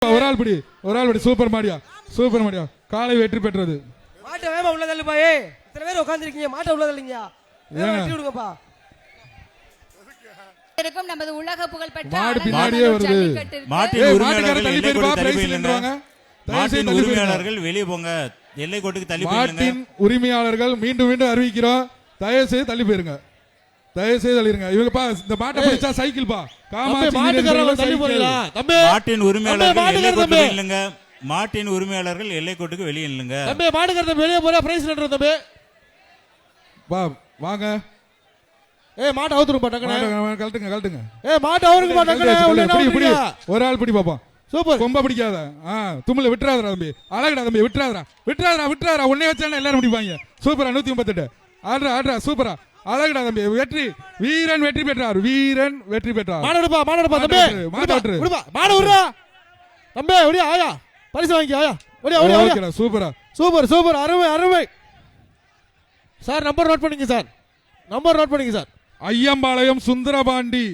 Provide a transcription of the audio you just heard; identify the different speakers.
Speaker 1: ஒரு ஆள் பிடி சூப்பர் மாடியா காலை வெற்றி பெற்றது.
Speaker 2: மாட்டை வேமா உள்ள தள்ளுப்பா. இத்தனை பேர் உட்கார்ந்திருக்கீங்க, மாட்டை உள்ள தள்ளுங்க. வெட்டி விடுங்கப்பா.
Speaker 3: நமது உலக புகழ்பெற்ற
Speaker 1: மாடு பின்னாடியே வருது.
Speaker 4: மாட்டின் உரிமையாளர்கள் வெளியே போங்க, எல்லை கோட்டுக்கு தள்ளி போயிருங்க.
Speaker 1: மாட்டின் உரிமையாளர்கள் மீண்டும் அறிவிக்கிறோம், தயவு செய்து தள்ளி போயிருங்க. இவங்கப்பா இந்த மாட்டை பிடிச்சா சைக்கிள் பா.
Speaker 4: மாட்டின் உரிமையாளர்கள் எல்லை கோட்டுக்கு இல்லங்க. மாட்டின் உரிமையாளர்கள் எல்லை கோட்டுக்கு வெளியே இல்லங்க.
Speaker 2: தம்பி மாட்டுக்கறத வெளியே போற பிரைஸ் லெட்டர் தம்பி.
Speaker 1: வா வாங்க.
Speaker 2: மாட்டை அவுத்துருங்க டக்கன.
Speaker 1: கழட்டுங்க.
Speaker 2: மாட்டை அவுருங்க டக்கன.
Speaker 1: ஒரு ஆள் பிடி பாப்போம்.
Speaker 2: சூப்பர்.
Speaker 1: கொம்ப பிடிக்காத. தும்முல விட்டுறாதடா தம்பி. அழகுடா தம்பி, விட்டுறாதடா. உன்னை வச்சானே எல்லாரும் பிடிப்பாங்க. சூப்பரா 138. ஆடுறா சூப்பரா. அழகுடா தம்பி. வீரன் வெற்றி பெற்றார்.
Speaker 2: மாடு எடுப்பா தம்பி. மாடு விடுறா தம்பி. ஓடியா ஆயா. பரிசு வாங்கி ஆயா. ஓடியா. சூப்பர். அருமை. சார் நம்பர் நோட் பண்ணிங்க சார். ஐயம்பாளையம் சுந்தரபாண்டி.